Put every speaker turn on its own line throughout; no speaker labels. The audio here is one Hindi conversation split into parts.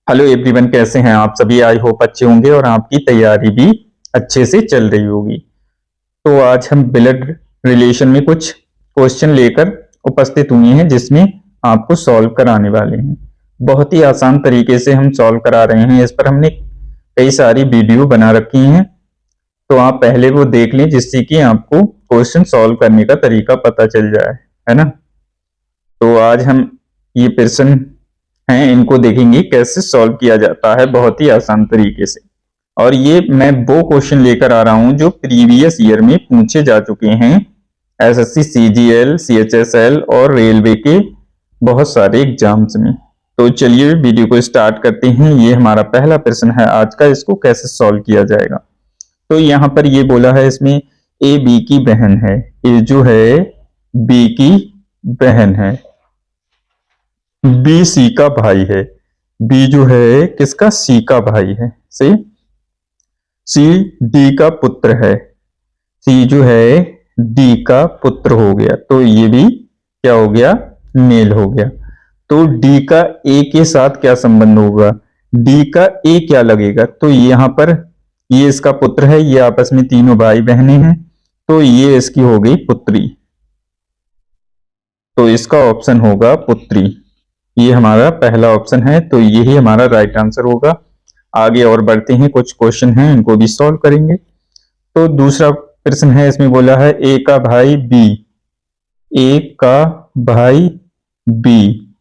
हेलो एवरीवन, कैसे हैं आप सभी। आई होप अच्छे होंगे और आपकी तैयारी भी अच्छे से चल रही होगी। तो आज हम ब्लड रिलेशन में कुछ क्वेश्चन लेकर उपस्थित हुए हैं जिसमें आपको सॉल्व कराने वाले हैं। बहुत ही आसान तरीके से हम सॉल्व करा रहे हैं। इस पर हमने कई सारी वीडियो बना रखी हैं, तो आप पहले वो देख लें जिससे कि आपको क्वेश्चन सॉल्व करने का तरीका पता चल जाए, है ना। तो आज हम ये प्रश्न हैं, इनको देखेंगे कैसे सॉल्व किया जाता है बहुत ही आसान तरीके से। और ये मैं वो क्वेश्चन लेकर आ रहा हूं जो प्रीवियस ईयर में पूछे जा चुके हैं एसएससी, सीजीएल, सीएचएसएल और रेलवे के बहुत सारे एग्जाम्स में। तो चलिए वीडियो को स्टार्ट करते हैं। ये हमारा पहला प्रश्न है आज का, इसको कैसे सॉल्व किया जाएगा। तो यहाँ पर ये बोला है, इसमें ए बी की बहन है, ए जो है बी की बहन है, बी सी का भाई है, बी जो है किसका, सी का भाई है, सही। सी डी का पुत्र है, सी जो है डी का पुत्र हो गया, तो ये भी क्या हो गया, मेल हो गया। तो डी का ए के साथ क्या संबंध होगा, डी का ए क्या लगेगा, तो यहां पर ये इसका पुत्र है, ये आपस में तीनों भाई बहनें हैं, तो ये इसकी हो गई पुत्री। तो इसका ऑप्शन होगा पुत्री। ये हमारा पहला ऑप्शन है, तो यही हमारा राइट आंसर होगा। आगे और बढ़ते हैं, कुछ क्वेश्चन हैं इनको भी सॉल्व करेंगे। तो दूसरा प्रश्न है, इसमें बोला है ए का भाई बी, ए का भाई बी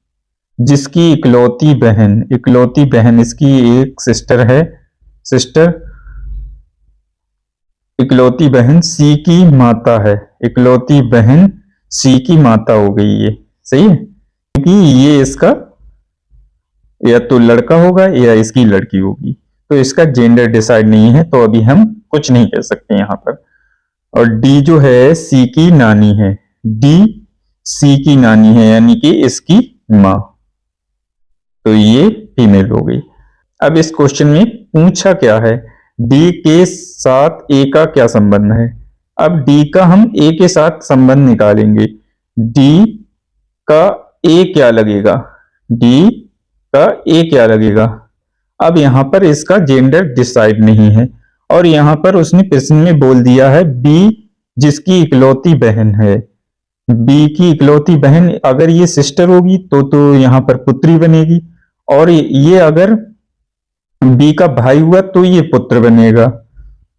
जिसकी इकलौती बहन इसकी एक सिस्टर है, सिस्टर इकलौती बहन सी की माता है, इकलौती बहन सी की माता हो गई, ये सही है क्योंकि ये इसका या तो लड़का होगा या इसकी लड़की होगी, तो इसका जेंडर डिसाइड नहीं है, तो अभी हम कुछ नहीं कह सकते यहां पर। और डी जो है सी की नानी है, डी सी की नानी है यानी कि इसकी मां, तो ये फीमेल हो गई। अब इस क्वेश्चन में पूछा क्या है, डी के साथ ए का क्या संबंध है। अब डी का हम ए के साथ संबंध निकालेंगे, डी का ए क्या लगेगा, डी का ए क्या लगेगा। अब यहां पर इसका जेंडर डिसाइड नहीं है, और यहां पर उसने प्रश्न में बोल दिया है बी जिसकी इकलौती बहन है, बी की इकलौती बहन अगर ये सिस्टर होगी तो यहां पर पुत्री बनेगी, और ये अगर बी का भाई हुआ तो ये पुत्र बनेगा।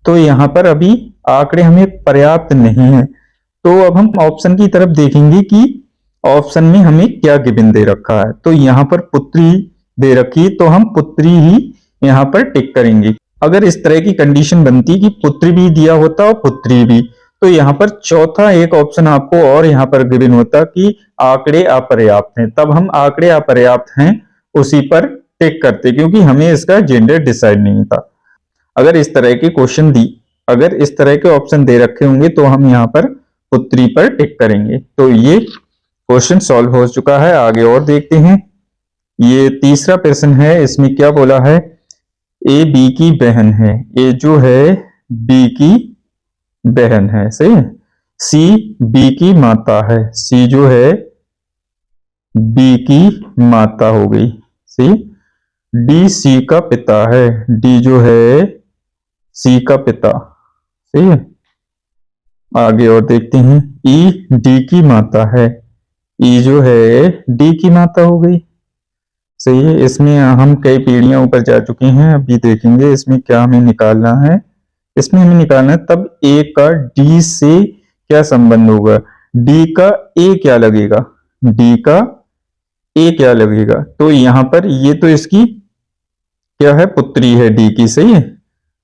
तो यहां पर अभी आंकड़े हमें पर्याप्त नहीं है, तो अब हम ऑप्शन की तरफ देखेंगे कि ऑप्शन में हमें क्या गिवन दे रखा है। तो यहां पर पुत्री दे रखी, तो हम पुत्री ही यहां पर टिक करेंगे। अगर इस तरह की कंडीशन बनती कि पुत्र भी दिया होता और पुत्री भी, तो यहां पर चौथा एक ऑप्शन आपको और यहां पर गिवन होता कि आंकड़े अपर्याप्त हैं, तब हम आंकड़े अपर्याप्त हैं उसी पर टिक करते, क्योंकि हमें इसका जेंडर डिसाइड नहीं था। अगर इस तरह के क्वेश्चन अगर इस तरह के ऑप्शन दे रखे होंगे तो हम यहाँ पर पुत्री पर टिक करेंगे। तो ये क्वेश्चन सॉल्व हो चुका है। आगे और देखते हैं। ये तीसरा प्रश्न है, इसमें क्या बोला है, ए बी की बहन है, ए जो है बी की बहन है, सही है। सी बी की माता है, सी जो है बी की माता हो गई, सी। डी सी का पिता है, डी जो है सी का पिता, सही है। आगे और देखते हैं। ई डी की माता है, ई जो है डी की माता हो गई, सही है। इसमें हम कई पीढ़ियां ऊपर जा चुके हैं, अभी देखेंगे इसमें क्या हमें निकालना है। इसमें हमें निकालना है तब ए का डी से क्या संबंध होगा, डी का ए क्या लगेगा, डी का ए क्या लगेगा। तो यहां पर ये तो इसकी क्या है, पुत्री है डी की, सही है।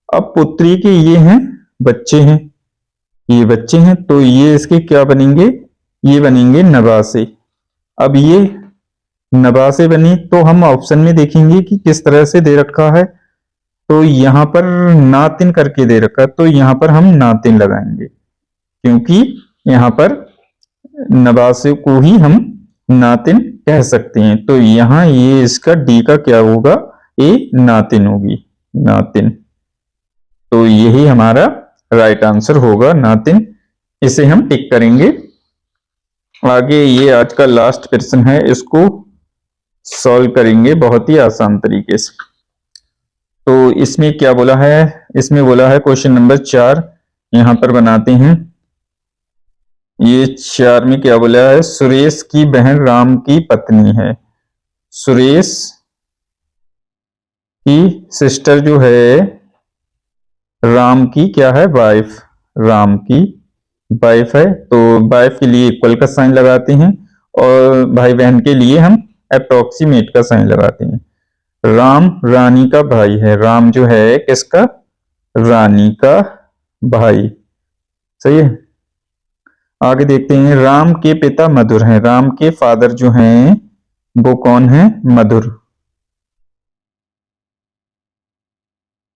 अब पुत्री के ये हैं बच्चे हैं, ये बच्चे हैं, तो ये इसके क्या बनेंगे, ये बनेंगे नवासे। अब ये नवासे बनी तो हम ऑप्शन में देखेंगे कि किस तरह से दे रखा है। तो यहां पर नातिन करके दे रखा है, तो यहां पर हम नातिन लगाएंगे, क्योंकि यहां पर नवासे को ही हम नातिन कह सकते हैं। तो यहां ये इसका डी का क्या होगा, ए नातिन होगी, नातिन। तो यही हमारा राइट आंसर होगा, नातिन। इसे हम टिक करेंगे। आगे ये आज का लास्ट प्रश्न है, इसको सॉल्व करेंगे बहुत ही आसान तरीके से। तो इसमें क्या बोला है, इसमें बोला है क्वेश्चन नंबर 4, यहां पर बनाते हैं। ये 4 में क्या बोला है, सुरेश की बहन राम की पत्नी है। सुरेश की सिस्टर जो है राम की क्या है, वाइफ, राम की वाइफ है। तो वाइफ के लिए इक्वल का साइन लगाते हैं और भाई बहन के लिए हम अप्रोक्सीमेट का साइन लगाते हैं। राम रानी का भाई है, राम जो है किसका, रानी का भाई, सही है। आगे देखते हैं, राम के पिता मधुर हैं, राम के फादर जो हैं वो कौन है, मधुर,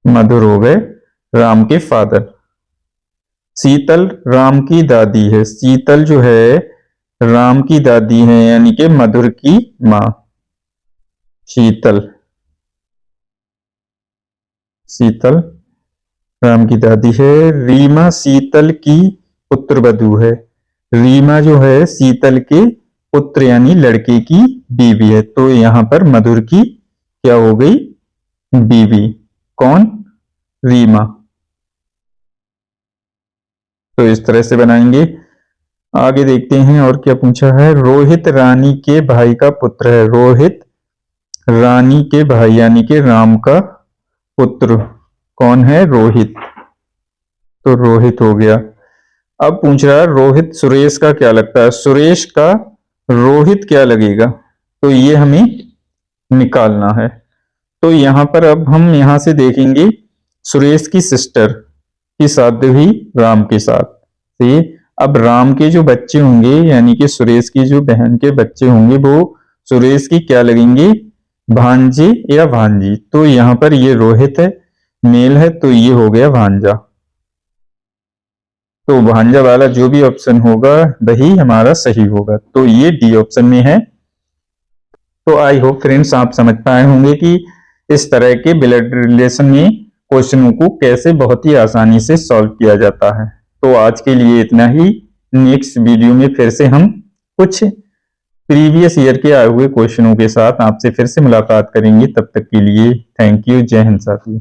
मधुर हो गए राम के फादर। शीतल राम की दादी है, शीतल जो है राम की दादी है यानी कि मधुर की मां, शीतल, शीतल राम की दादी है। रीमा शीतल की पुत्रवधू है, रीमा जो है शीतल के पुत्र यानी लड़के की बीवी है। तो यहां पर मधुर की क्या हो गई, बीवी, कौन, रीमा। तो इस तरह से बनाएंगे। आगे देखते हैं और क्या पूछा है, रोहित रानी के भाई का पुत्र है, रोहित रानी के भाई यानी कि राम का पुत्र कौन है, रोहित, तो रोहित हो गया। अब पूछ रहा है रोहित सुरेश का क्या लगता है, सुरेश का रोहित क्या लगेगा, तो ये हमें निकालना है। तो यहां पर अब हम यहां से देखेंगे सुरेश की सिस्टर की शादी हुई राम के साथ, तो ये अब राम के जो बच्चे होंगे यानी कि सुरेश की जो बहन के बच्चे होंगे वो सुरेश की क्या लगेंगे, भांजे या भांजी। तो यहां पर ये रोहित है, मेल है, तो ये हो गया भांजा। तो भांजा वाला जो भी ऑप्शन होगा वही हमारा सही होगा, तो ये डी ऑप्शन में है। तो आई होप फ्रेंड्स आप समझ पाए होंगे कि इस तरह के ब्लड रिलेशन में क्वेश्चनों को कैसे बहुत ही आसानी से सॉल्व किया जाता है। तो आज के लिए इतना ही, नेक्स्ट वीडियो में फिर से हम कुछ प्रीवियस ईयर के आए हुए क्वेश्चनों के साथ आपसे फिर से मुलाकात करेंगे। तब तक के लिए थैंक यू, जय हिंद साथियों।